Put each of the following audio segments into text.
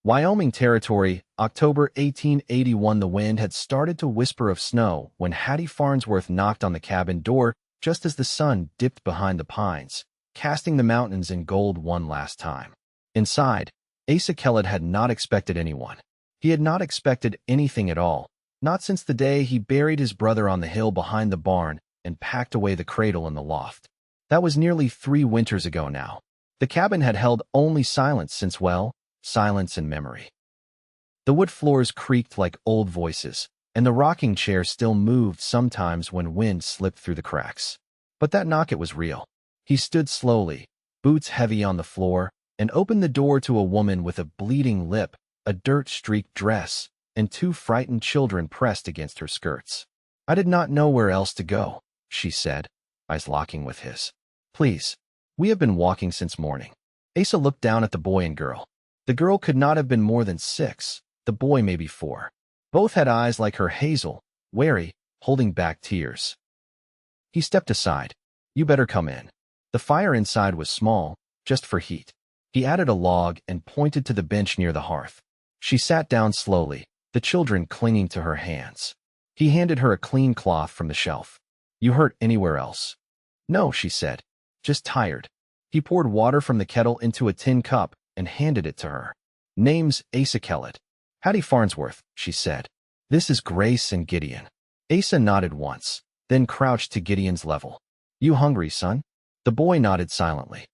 Wyoming Territory, October 1881. The wind had started to whisper of snow when Hattie Farnsworth knocked on the cabin door just as the sun dipped behind the pines, casting the mountains in gold one last time. Inside, Asa Kellard had not expected anyone. He had not expected anything at all, not since the day he buried his brother on the hill behind the barn and packed away the cradle in the loft. That was nearly 3 winters ago now. The cabin had held only silence since, well, silence and memory. The wood floors creaked like old voices, and the rocking chair still moved sometimes when wind slipped through the cracks. But that knock, it was real. He stood slowly, boots heavy on the floor, and opened the door to a woman with a bleeding lip, a dirt-streaked dress, and 2 frightened children pressed against her skirts. "I did not know where else to go," she said, eyes locking with his. "Please. We have been walking since morning." Asa looked down at the boy and girl. The girl could not have been more than 6, the boy maybe 4. Both had eyes like her hazel, wary, holding back tears. He stepped aside. "You better come in." The fire inside was small, just for heat. He added a log and pointed to the bench near the hearth. She sat down slowly, the children clinging to her hands. He handed her a clean cloth from the shelf. "You hurt anywhere else?" "No," she said. "Just tired." He poured water from the kettle into a tin cup and handed it to her. "Name's Asa Kellard." "Hattie Farnsworth," she said. "This is Grace and Gideon." Asa nodded once, then crouched to Gideon's level. "You hungry, son?" The boy nodded silently.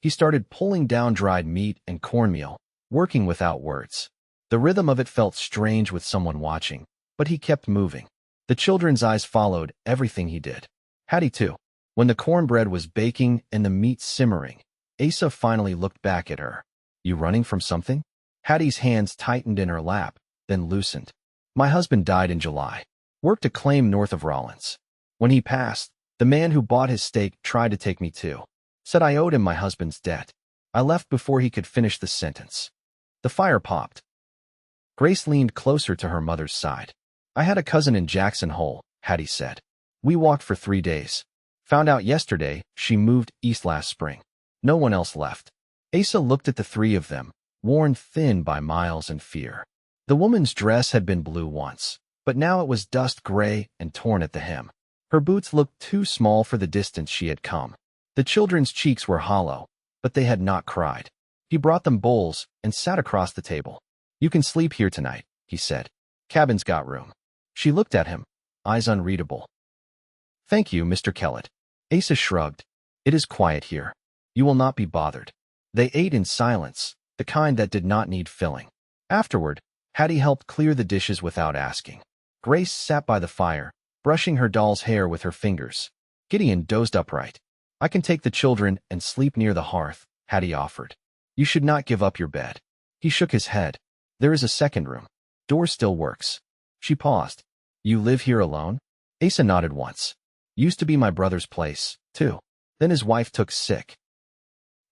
He started pulling down dried meat and cornmeal, working without words. The rhythm of it felt strange with someone watching, but he kept moving. The children's eyes followed everything he did. Hattie too. When the cornbread was baking and the meat simmering, Asa finally looked back at her. "You running from something?" Hattie's hands tightened in her lap, then loosened. "My husband died in July. Worked a claim north of Rollins. When he passed, the man who bought his stake tried to take me too. Said I owed him my husband's debt. I left before he could finish the sentence." The fire popped. Grace leaned closer to her mother's side. "I had a cousin in Jackson Hole," Hattie said. "We walked for 3 days. Found out yesterday she moved east last spring. No one else left." Asa looked at the 3 of them, worn thin by miles and fear. The woman's dress had been blue once, but now it was dust gray and torn at the hem. Her boots looked too small for the distance she had come. The children's cheeks were hollow, but they had not cried. He brought them bowls and sat across the table. "You can sleep here tonight," he said. "Cabin's got room." She looked at him, eyes unreadable. "Thank you, Mr. Kellard." Asa shrugged. "It is quiet here. You will not be bothered." They ate in silence, the kind that did not need filling. Afterward, Hattie helped clear the dishes without asking. Grace sat by the fire, brushing her doll's hair with her fingers. Gideon dozed upright. "I can take the children and sleep near the hearth," Hattie offered. "You should not give up your bed." He shook his head. "There is a second room. Door still works." She paused. "You live here alone?" Asa nodded once. "Used to be my brother's place, too. Then his wife took sick.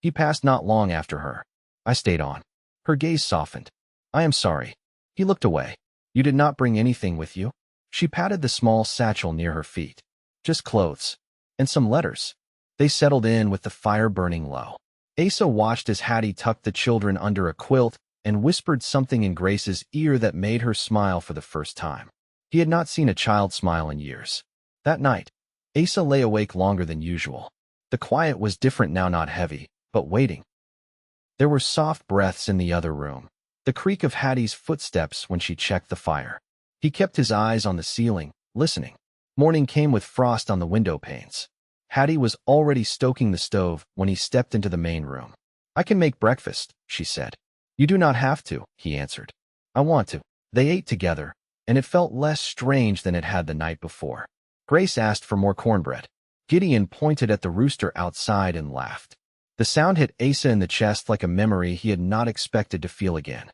He passed not long after her. I stayed on." Her gaze softened. "I am sorry." He looked away. "You did not bring anything with you?" She patted the small satchel near her feet. "Just clothes. And some letters." They settled in with the fire burning low. Asa watched as Hattie tucked the children under a quilt and whispered something in Grace's ear that made her smile for the first time. He had not seen a child smile in years. That night, Asa lay awake longer than usual. The quiet was different now, not heavy, but waiting. There were soft breaths in the other room, the creak of Hattie's footsteps when she checked the fire. He kept his eyes on the ceiling, listening. Morning came with frost on the window panes. Hattie was already stoking the stove when he stepped into the main room. "I can make breakfast," she said. "You do not have to," he answered. "I want to." They ate together, and it felt less strange than it had the night before. Grace asked for more cornbread. Gideon pointed at the rooster outside and laughed. The sound hit Asa in the chest like a memory he had not expected to feel again.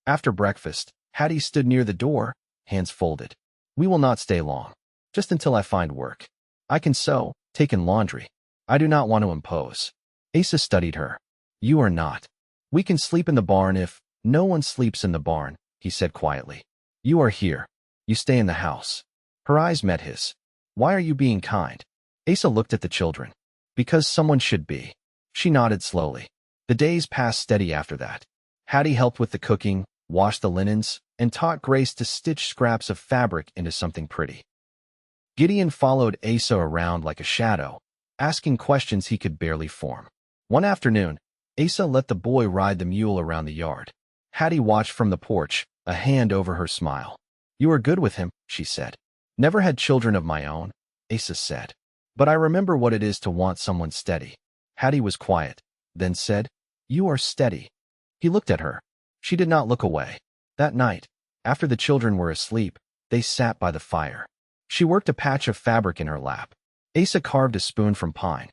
After breakfast, Hattie stood near the door, hands folded. "We will not stay long. Just until I find work. I can sew, take in laundry. I do not want to impose." Asa studied her. "You are not. We can sleep in the barn if—" "No one sleeps in the barn," he said quietly. "You are here. You stay in the house." Her eyes met his. "Why are you being kind?" Asa looked at the children. "Because someone should be." She nodded slowly. The days passed steady after that. Hattie helped with the cooking, washed the linens, and taught Grace to stitch scraps of fabric into something pretty. Gideon followed Asa around like a shadow, asking questions he could barely form. One afternoon, Asa let the boy ride the mule around the yard. Hattie watched from the porch, a hand over her smile. "You are good with him," she said. "Never had children of my own," Asa said. "But I remember what it is to want someone steady." Hattie was quiet, then said, "You are steady." He looked at her. She did not look away. That night, after the children were asleep, they sat by the fire. She worked a patch of fabric in her lap. Asa carved a spoon from pine.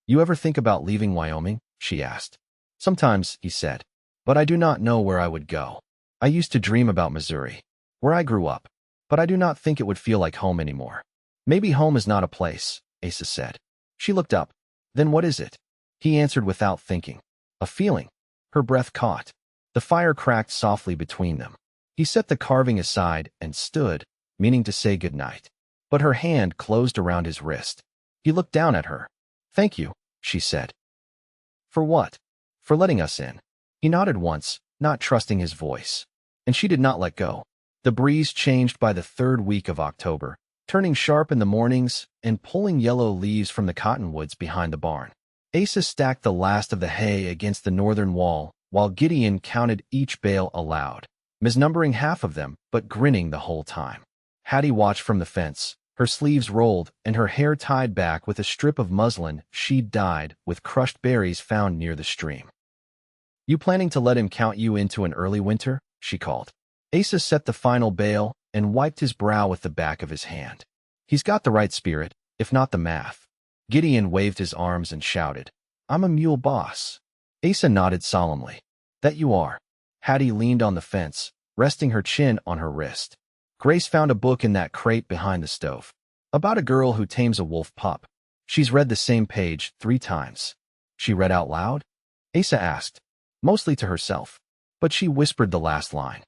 "You ever think about leaving Wyoming?" she asked. "Sometimes," he said, "but I do not know where I would go. I used to dream about Missouri, where I grew up, but I do not think it would feel like home anymore." "Maybe home is not a place," Asa said. She looked up. "Then what is it?" He answered without thinking. "A feeling." Her breath caught. The fire cracked softly between them. He set the carving aside and stood, meaning to say good night. But her hand closed around his wrist. He looked down at her. "Thank you," she said. "For what?" "For letting us in." He nodded once, not trusting his voice. And she did not let go. The breeze changed by the third week of October, turning sharp in the mornings and pulling yellow leaves from the cottonwoods behind the barn. Asa stacked the last of the hay against the northern wall, while Gideon counted each bale aloud, misnumbering half of them, but grinning the whole time. Hattie watched from the fence, her sleeves rolled and her hair tied back with a strip of muslin she'd dyed with crushed berries found near the stream. "You planning to let him count you into an early winter?" she called. Asa set the final bale and wiped his brow with the back of his hand. "He's got the right spirit, if not the math." Gideon waved his arms and shouted, "I'm a mule boss." Asa nodded solemnly. "That you are." Hattie leaned on the fence, resting her chin on her wrist. "Grace found a book in that crate behind the stove. About a girl who tames a wolf pup. She's read the same page 3 times. She read out loud?" Asa asked, mostly to herself, but she whispered the last line.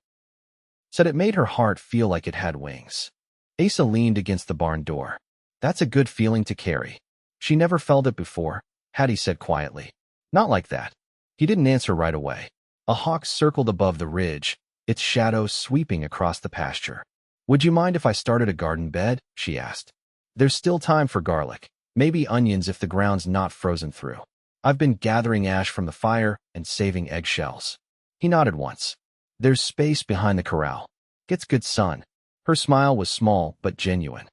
Said it made her heart feel like it had wings. Asa leaned against the barn door. "That's a good feeling to carry." "She never felt it before," Hattie said quietly. "Not like that." He didn't answer right away. A hawk circled above the ridge, its shadow sweeping across the pasture. "Would you mind if I started a garden bed?" she asked. "There's still time for garlic, maybe onions if the ground's not frozen through. I've been gathering ash from the fire and saving eggshells." He nodded once. "There's space behind the corral. Gets good sun." Her smile was small but genuine.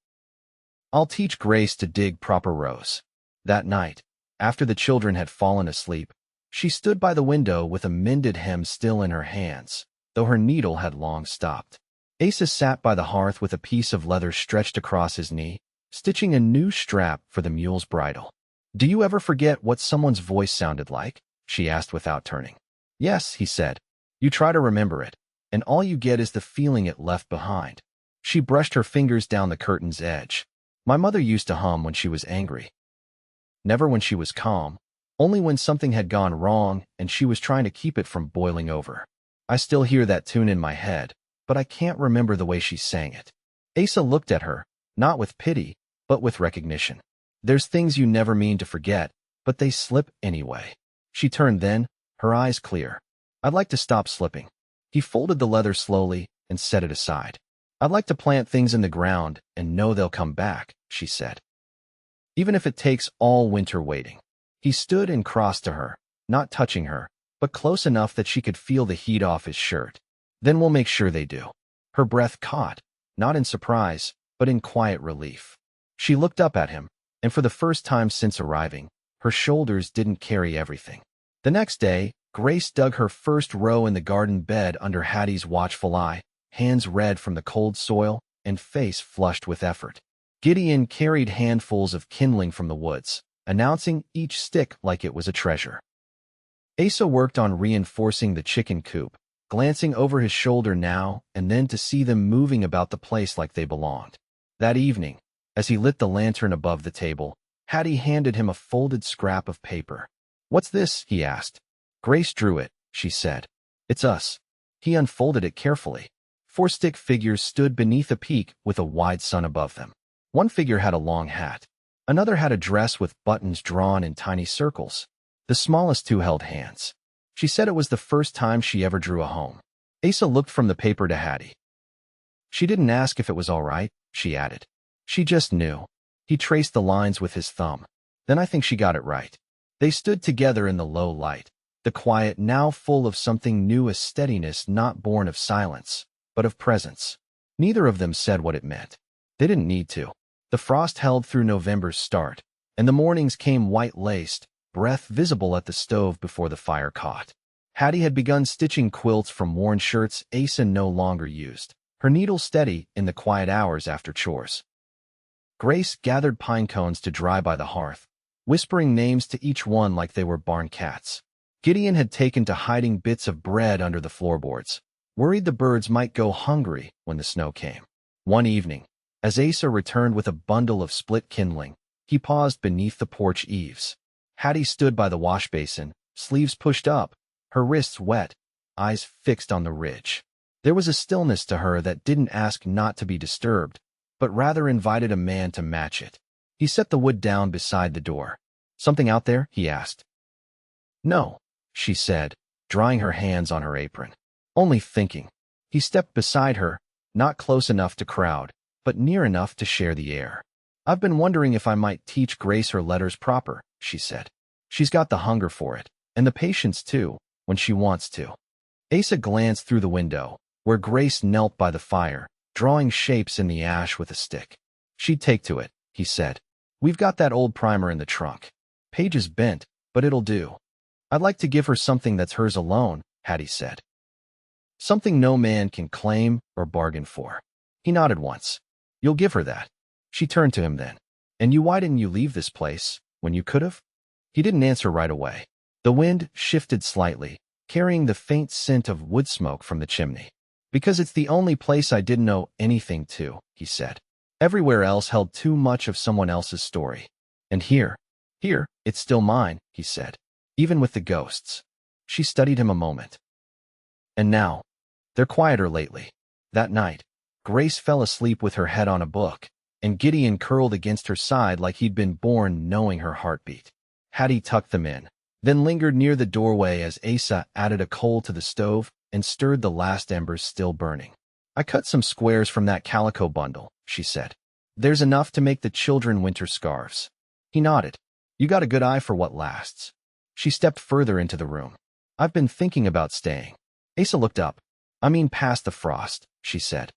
"I'll teach Grace to dig proper rows." That night, after the children had fallen asleep, she stood by the window with a mended hem still in her hands, though her needle had long stopped. Asa sat by the hearth with a piece of leather stretched across his knee, stitching a new strap for the mule's bridle. "Do you ever forget what someone's voice sounded like?" she asked without turning. "Yes," he said. "You try to remember it, and all you get is the feeling it left behind." She brushed her fingers down the curtain's edge. "My mother used to hum when she was angry. Never when she was calm, only when something had gone wrong and she was trying to keep it from boiling over. I still hear that tune in my head, but I can't remember the way she sang it." Asa looked at her, not with pity, but with recognition. "There's things you never mean to forget, but they slip anyway." She turned then, her eyes clear. "I'd like to stop slipping." He folded the leather slowly and set it aside. "I'd like to plant things in the ground and know they'll come back," she said. "Even if it takes all winter waiting." He stood and crossed to her, not touching her, but close enough that she could feel the heat off his shirt. "Then we'll make sure they do." Her breath caught, not in surprise, but in quiet relief. She looked up at him, and for the first time since arriving, her shoulders didn't carry everything. The next day, Grace dug her first row in the garden bed under Hattie's watchful eye, hands red from the cold soil and face flushed with effort. Gideon carried handfuls of kindling from the woods, announcing each stick like it was a treasure. Asa worked on reinforcing the chicken coop, glancing over his shoulder now and then to see them moving about the place like they belonged. That evening, as he lit the lantern above the table, Hattie handed him a folded scrap of paper. "What's this?" he asked. "Grace drew it," she said. "It's us." He unfolded it carefully. 4 stick figures stood beneath a peak with a wide sun above them. One figure had a long hat. Another had a dress with buttons drawn in tiny circles. The smallest 2 held hands. She said it was the first time she ever drew a home. Asa looked from the paper to Hattie. She didn't ask if it was all right, she added. She just knew. He traced the lines with his thumb. Then I think she got it right. They stood together in the low light, the quiet now full of something new, a steadiness not born of silence, but of presence. Neither of them said what it meant. They didn't need to. The frost held through November's start, and the mornings came white-laced, breath visible at the stove before the fire caught. Hattie had begun stitching quilts from worn shirts Asa no longer used, her needle steady in the quiet hours after chores. Grace gathered pine cones to dry by the hearth, whispering names to each one like they were barn cats. Gideon had taken to hiding bits of bread under the floorboards, worried the birds might go hungry when the snow came. One evening, as Asa returned with a bundle of split kindling, he paused beneath the porch eaves. Hattie stood by the wash basin, sleeves pushed up, her wrists wet, eyes fixed on the ridge. There was a stillness to her that didn't ask not to be disturbed, but rather invited a man to match it. He set the wood down beside the door. "Something out there?" he asked. "No," she said, drying her hands on her apron. "Only thinking." He stepped beside her, not close enough to crowd, but near enough to share the air. "I've been wondering if I might teach Grace her letters proper," she said. "She's got the hunger for it, and the patience too, when she wants to." Asa glanced through the window, where Grace knelt by the fire, drawing shapes in the ash with a stick. "She'd take to it," he said. "We've got that old primer in the trunk. Pages bent, but it'll do." "I'd like to give her something that's hers alone," Hattie said. "Something no man can claim or bargain for." He nodded once. "You'll give her that." She turned to him then. "And why didn't you leave this place, when you could have?" He didn't answer right away. The wind shifted slightly, carrying the faint scent of wood smoke from the chimney. "Because it's the only place I didn't know anything to," he said. "Everywhere else held too much of someone else's story. And here, it's still mine," he said. "Even with the ghosts." She studied him a moment. "And now, they're quieter lately." That night, Grace fell asleep with her head on a book, and Gideon curled against her side like he'd been born knowing her heartbeat. Hattie tucked them in, then lingered near the doorway as Asa added a coal to the stove and stirred the last embers still burning. "I cut some squares from that calico bundle," she said. "There's enough to make the children winter scarves." He nodded. "You got a good eye for what lasts." She stepped further into the room. "I've been thinking about staying." Asa looked up. "I mean past the frost," she said.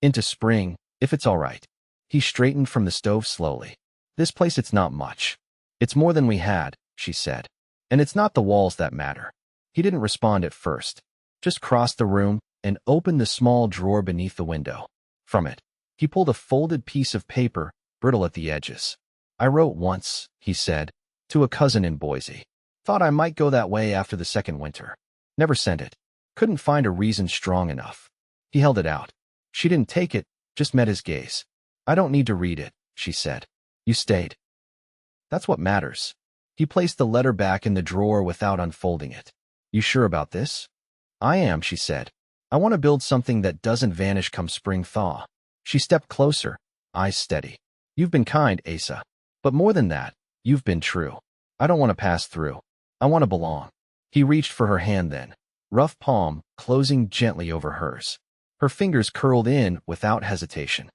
"Into spring, if it's all right." He straightened from the stove slowly. "This place, it's not much. It's more than we had," she said. "And it's not the walls that matter." He didn't respond at first, just crossed the room and opened the small drawer beneath the window. From it, he pulled a folded piece of paper, brittle at the edges. "I wrote once," he said, "to a cousin in Boise. Thought I might go that way after the second winter. Never sent it. Couldn't find a reason strong enough." He held it out. She didn't take it, just met his gaze. "I don't need to read it," she said. "You stayed. That's what matters." He placed the letter back in the drawer without unfolding it. "You sure about this?" "I am," she said. "I want to build something that doesn't vanish come spring thaw." She stepped closer, eyes steady. "You've been kind, Asa. But more than that, you've been true. I don't want to pass through. I want to belong." He reached for her hand then, rough palm closing gently over hers. Her fingers curled in without hesitation.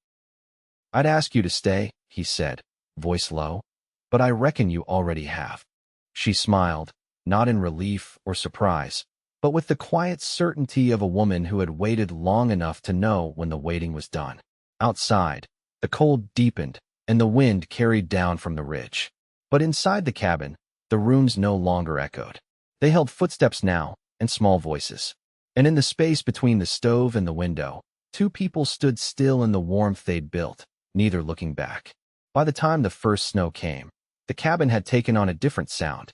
"I'd ask you to stay," he said, voice low, "but I reckon you already have." She smiled, not in relief or surprise, but with the quiet certainty of a woman who had waited long enough to know when the waiting was done. Outside, the cold deepened, and the wind carried down from the ridge. But inside the cabin, the rooms no longer echoed. They held footsteps now, and small voices. And in the space between the stove and the window, two people stood still in the warmth they'd built, neither looking back. By the time the first snow came, the cabin had taken on a different sound.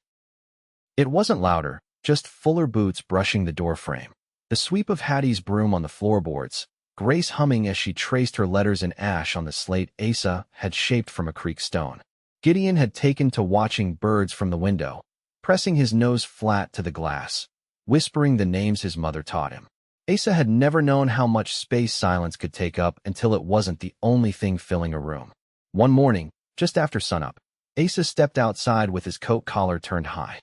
It wasn't louder, just fuller boots brushing the doorframe, the sweep of Hattie's broom on the floorboards, Grace humming as she traced her letters in ash on the slate Asa had shaped from a creek stone. Gideon had taken to watching birds from the window, pressing his nose flat to the glass, whispering the names his mother taught him. Asa had never known how much space silence could take up until it wasn't the only thing filling a room. One morning, just after sunup, Asa stepped outside with his coat collar turned high.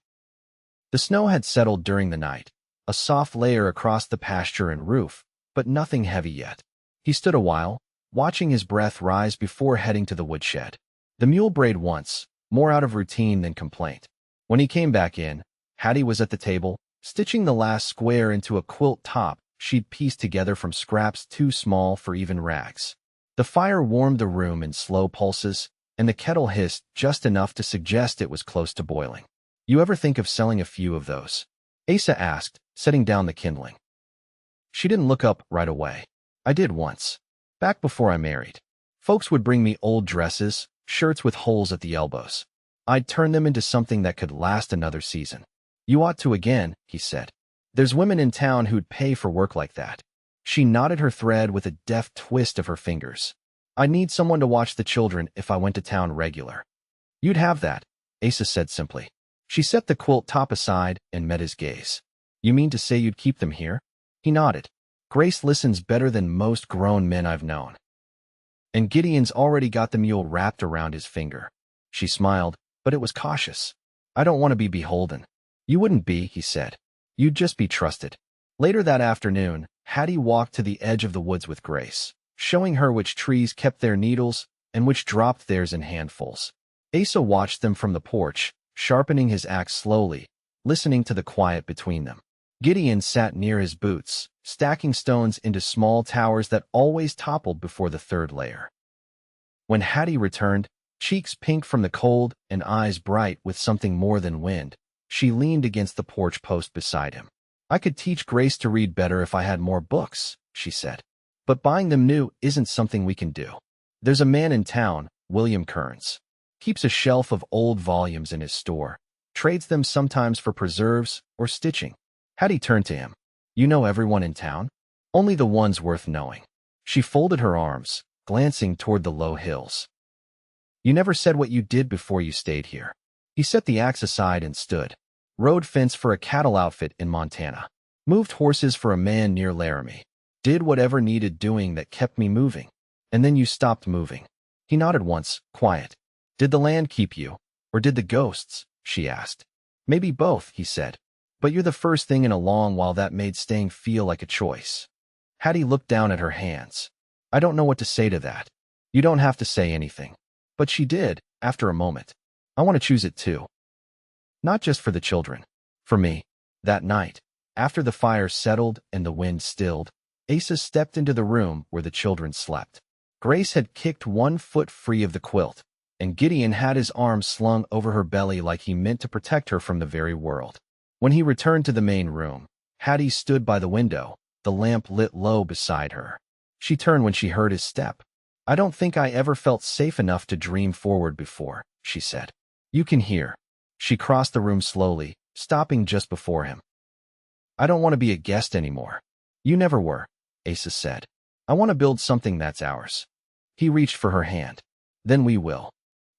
The snow had settled during the night, a soft layer across the pasture and roof, but nothing heavy yet. He stood a while, watching his breath rise before heading to the woodshed. The mule brayed once, more out of routine than complaint. When he came back in, Hattie was at the table, stitching the last square into a quilt top she'd pieced together from scraps too small for even rags. The fire warmed the room in slow pulses, and the kettle hissed just enough to suggest it was close to boiling. "You ever think of selling a few of those?" Asa asked, setting down the kindling. She didn't look up right away. "I did once. Back before I married. Folks would bring me old dresses, shirts with holes at the elbows. I'd turn them into something that could last another season." "You ought to again," he said. "There's women in town who'd pay for work like that." She knotted her thread with a deft twist of her fingers. "I'd need someone to watch the children if I went to town regular." "You'd have that," Asa said simply. She set the quilt top aside and met his gaze. "You mean to say you'd keep them here?" He nodded. "Grace listens better than most grown men I've known. And Gideon's already got the mule wrapped around his finger." She smiled, but it was cautious. "I don't want to be beholden." "You wouldn't be," he said. "You'd just be trusted." Later that afternoon, Hattie walked to the edge of the woods with Grace, showing her which trees kept their needles and which dropped theirs in handfuls. Asa watched them from the porch, sharpening his axe slowly, listening to the quiet between them. Gideon sat near his boots, stacking stones into small towers that always toppled before the third layer. When Hattie returned, cheeks pink from the cold and eyes bright with something more than wind, she leaned against the porch post beside him. "I could teach Grace to read better if I had more books," she said. "But buying them new isn't something we can do. There's a man in town, William Kearns. Keeps a shelf of old volumes in his store, trades them sometimes for preserves or stitching." Hattie turned to him. "You know everyone in town?" "Only the ones worth knowing." She folded her arms, glancing toward the low hills. "You never said what you did before you stayed here." He set the axe aside and stood. "Rode fence for a cattle outfit in Montana. Moved horses for a man near Laramie. Did whatever needed doing that kept me moving. And then you stopped moving." He nodded once, quiet. "Did the land keep you? Or did the ghosts?" she asked. "Maybe both," he said. "But you're the first thing in a long while that made staying feel like a choice." Hattie looked down at her hands. "I don't know what to say to that." "You don't have to say anything." But she did, after a moment. "I want to choose it too. Not just for the children. For me." That night, after the fire settled and the wind stilled, Asa stepped into the room where the children slept. Grace had kicked one foot free of the quilt, and Gideon had his arms slung over her belly like he meant to protect her from the very world. When he returned to the main room, Hattie stood by the window, the lamp lit low beside her. She turned when she heard his step. "I don't think I ever felt safe enough to dream forward before," she said. "You can hear." She crossed the room slowly, stopping just before him. "I don't want to be a guest anymore." "You never were," Asa said. "I want to build something that's ours." He reached for her hand. "Then we will."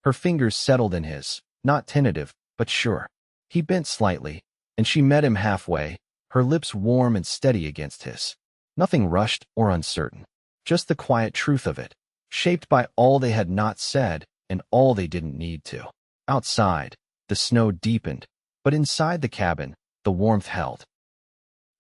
Her fingers settled in his, not tentative, but sure. He bent slightly, and she met him halfway, her lips warm and steady against his. Nothing rushed or uncertain, just the quiet truth of it, shaped by all they had not said and all they didn't need to. Outside, the snow deepened, but inside the cabin, the warmth held.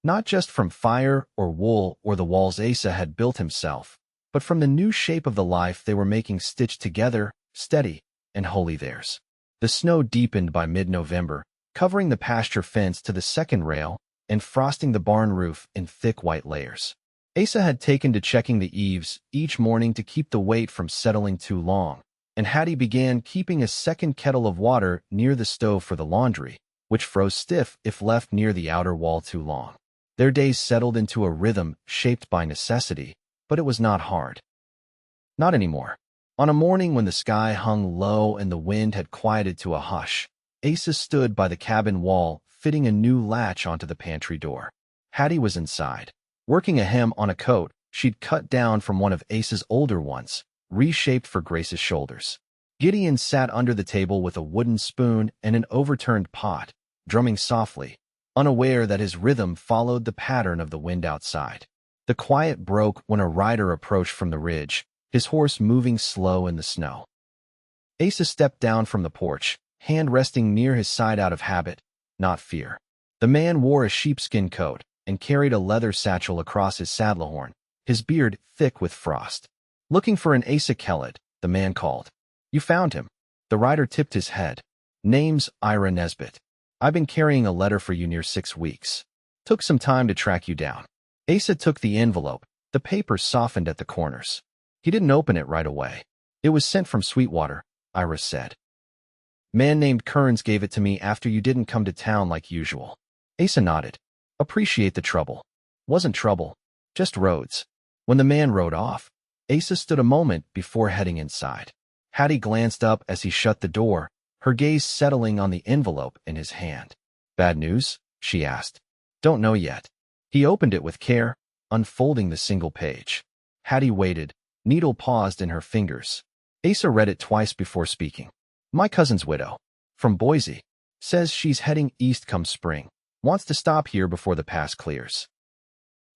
Not just from fire or wool or the walls Asa had built himself, but from the new shape of the life they were making stitched together, steady and wholly theirs. The snow deepened by mid-November, covering the pasture fence to the second rail and frosting the barn roof in thick white layers. Asa had taken to checking the eaves each morning to keep the weight from settling too long, and Hattie began keeping a second kettle of water near the stove for the laundry, which froze stiff if left near the outer wall too long. Their days settled into a rhythm shaped by necessity, but it was not hard. Not anymore. On a morning when the sky hung low and the wind had quieted to a hush, Asa stood by the cabin wall, fitting a new latch onto the pantry door. Hattie was inside, working a hem on a coat she'd cut down from one of Asa's older ones, reshaped for Grace's shoulders. Gideon sat under the table with a wooden spoon and an overturned pot, drumming softly, unaware that his rhythm followed the pattern of the wind outside. The quiet broke when a rider approached from the ridge, his horse moving slow in the snow. Asa stepped down from the porch, hand resting near his side out of habit, not fear. The man wore a sheepskin coat and carried a leather satchel across his saddle horn, his beard thick with frost. "Looking for an Asa Kellard," the man called. "You found him." The rider tipped his head. "Name's Ira Nesbitt. I've been carrying a letter for you near 6 weeks. Took some time to track you down." Asa took the envelope. The paper softened at the corners. He didn't open it right away. "It was sent from Sweetwater," Ira said. "Man named Kearns gave it to me after you didn't come to town like usual." Asa nodded. "Appreciate the trouble." "Wasn't trouble. Just roads." When the man rode off, Asa stood a moment before heading inside. Hattie glanced up as he shut the door, her gaze settling on the envelope in his hand. "Bad news?" she asked. "Don't know yet." He opened it with care, unfolding the single page. Hattie waited, needle paused in her fingers. Asa read it twice before speaking. "My cousin's widow. From Boise. Says she's heading east come spring. Wants to stop here before the pass clears.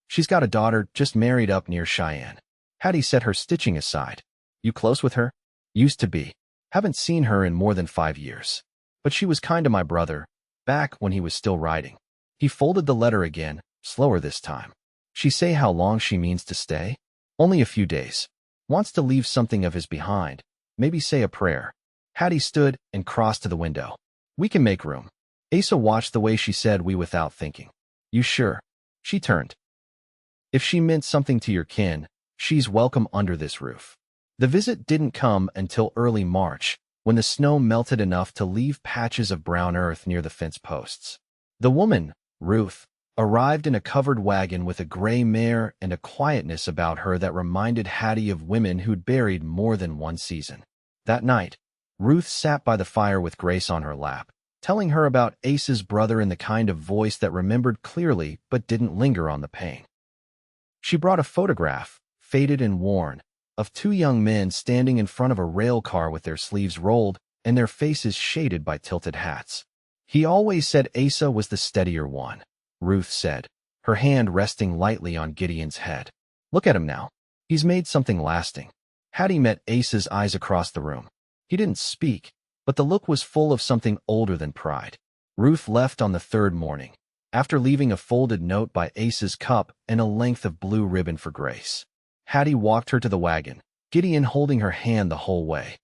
She's got a daughter just married up near Cheyenne." Hattie set her stitching aside. "You close with her?" "Used to be. Haven't seen her in more than 5 years. But she was kind to my brother, back when he was still riding." He folded the letter again, slower this time. "She say how long she means to stay?" "Only a few days. Wants to leave something of his behind. Maybe say a prayer." Hattie stood and crossed to the window. "We can make room." Asa watched the way she said we without thinking. "You sure?" She turned. "If she meant something to your kin, she's welcome under this roof." The visit didn't come until early March, when the snow melted enough to leave patches of brown earth near the fence posts. The woman, Ruth, arrived in a covered wagon with a gray mare and a quietness about her that reminded Hattie of women who'd buried more than one season. That night, Ruth sat by the fire with Grace on her lap, telling her about Asa's brother in the kind of voice that remembered clearly but didn't linger on the pain. She brought a photograph, faded and worn, of 2 young men standing in front of a rail car with their sleeves rolled and their faces shaded by tilted hats. "He always said Asa was the steadier one," Ruth said, her hand resting lightly on Gideon's head. "Look at him now. He's made something lasting." Hattie met Asa's eyes across the room. He didn't speak, but the look was full of something older than pride. Ruth left on the 3rd morning, after leaving a folded note by Asa's cup and a length of blue ribbon for Grace. Hattie walked her to the wagon, Gideon holding her hand the whole way.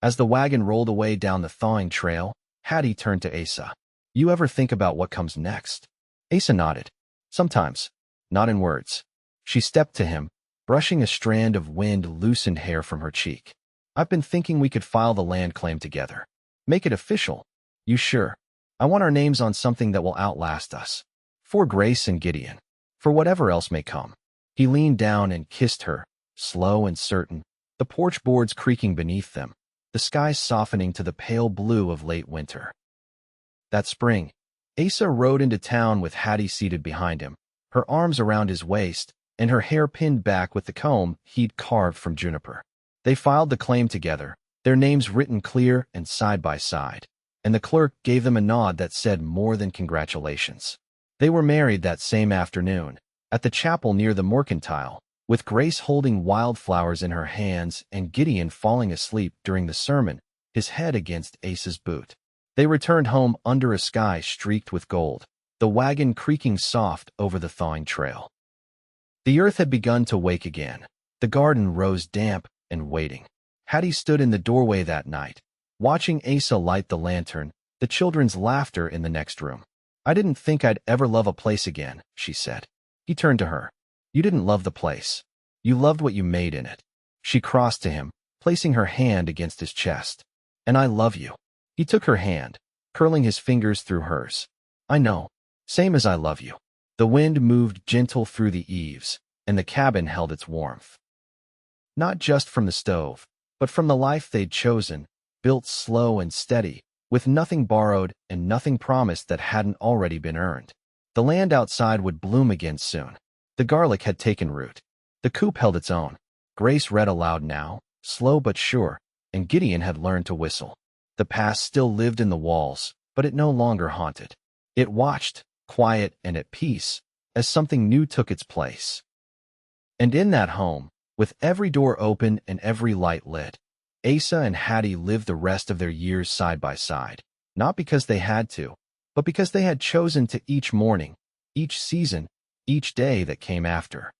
As the wagon rolled away down the thawing trail, Hattie turned to Asa. "You ever think about what comes next?" Asa nodded. "Sometimes. Not in words." She stepped to him, brushing a strand of wind-loosened hair from her cheek. "I've been thinking we could file the land claim together. Make it official." "You sure?" "I want our names on something that will outlast us. For Grace and Gideon. For whatever else may come." He leaned down and kissed her, slow and certain, the porch boards creaking beneath them, the sky softening to the pale blue of late winter. That spring, Asa rode into town with Hattie seated behind him, her arms around his waist, and her hair pinned back with the comb he'd carved from juniper. They filed the claim together, their names written clear and side by side, and the clerk gave them a nod that said more than congratulations. They were married that same afternoon, at the chapel near the Mercantile, with Grace holding wildflowers in her hands and Gideon falling asleep during the sermon, his head against Asa's boot. They returned home under a sky streaked with gold, the wagon creaking soft over the thawing trail. The earth had begun to wake again. The garden rose damp and waiting. Hattie stood in the doorway that night, watching Asa light the lantern, the children's laughter in the next room. "I didn't think I'd ever love a place again," she said. He turned to her. "You didn't love the place. You loved what you made in it." She crossed to him, placing her hand against his chest. "And I love you." He took her hand, curling his fingers through hers. "I know. Same as I love you." The wind moved gentle through the eaves, and the cabin held its warmth. Not just from the stove, but from the life they'd chosen, built slow and steady, with nothing borrowed and nothing promised that hadn't already been earned. The land outside would bloom again soon. The garlic had taken root. The coop held its own. Grace read aloud now, slow but sure, and Gideon had learned to whistle. The past still lived in the walls, but it no longer haunted. It watched, quiet and at peace, as something new took its place. And in that home, with every door open and every light lit, Asa and Hattie lived the rest of their years side by side, not because they had to, but because they had chosen to each morning, each season, each day that came after.